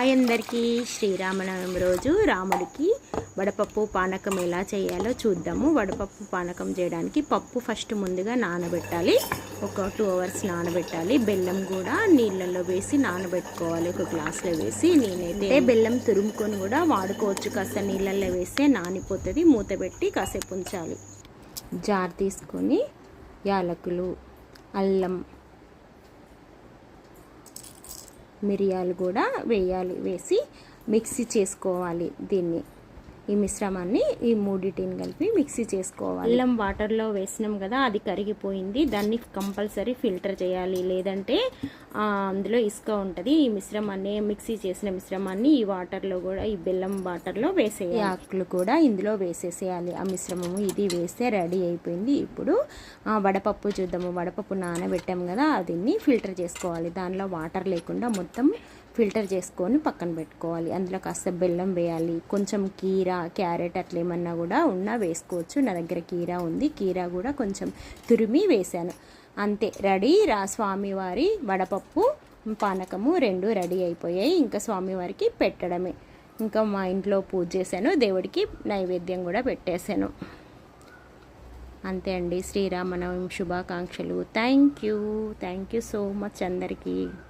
అందరికీ శ్రీరామనవమి రోజు రాముడికి వడపప్పు పానకం ఎలా చేయాలో చూద్దాము. వడపప్పు పానకం చేయడానికి పప్పు ఫస్ట్ ముందుగా నానబెట్టాలి. ఒక 2 hours నానబెట్టాలి. బెల్లం కూడా నీళ్ళల్లో వేసి నానబెట్టుకోవాలి. ఒక గ్లాస్లో వేసి నేనైతే బెల్లం తురుముకొని కూడా వాడుకోవచ్చు. కాస్త నీళ్ళల్లో వేస్తే నానిపోతుంది. మూత పెట్టి కాసేపు ఉంచాలి. జార్ తీసుకొని యాలకులు, అల్లం, మిరియాలు కూడా వేయాలి. వేసి మిక్సీ చేసుకోవాలి. దీన్ని ఈ మిశ్రమాన్ని ఈ మూడిటిని కలిపి మిక్సీ చేసుకోవాలి. అల్లం వాటర్లో వేసినాం కదా, అది కరిగిపోయింది. దాన్ని కంపల్సరీ ఫిల్టర్ చేయాలి, లేదంటే అందులో ఇసుక ఉంటుంది. ఈ మిశ్రమాన్ని మిక్సీ చేసిన మిశ్రమాన్ని ఈ వాటర్లో కూడా, ఈ బెల్లం వాటర్లో వేసేయాలి. ఆకులు కూడా ఇందులో వేసేసేయాలి. ఆ మిశ్రమము ఇది వేస్తే రెడీ అయిపోయింది. ఇప్పుడు వడపప్పు చూద్దాము. వడపప్పు నానబెట్టాం కదా, దీన్ని ఫిల్టర్ చేసుకోవాలి. దానిలో వాటర్ లేకుండా మొత్తం ఫిల్టర్ చేసుకొని పక్కన పెట్టుకోవాలి. అందులో కాస్త బెల్లం వేయాలి. కొంచెం కీరా, క్యారెట్ అట్లా ఏమన్నా కూడా ఉన్నా వేసుకోవచ్చు. నా దగ్గర కీరా ఉంది. కీరా కూడా కొంచెం తురిమి వేశాను. అంతే, రెడీ. స్వామివారి వడపప్పు పానకము 2 రెడీ అయిపోయాయి. ఇంకా స్వామివారికి పెట్టడమే. ఇంకా మా ఇంట్లో పూజ చేశాను. దేవుడికి నైవేద్యం కూడా పెట్టేశాను. అంతే అండి. శ్రీరామనవమి శుభాకాంక్షలు. థ్యాంక్ యూ సో మచ్ అందరికీ.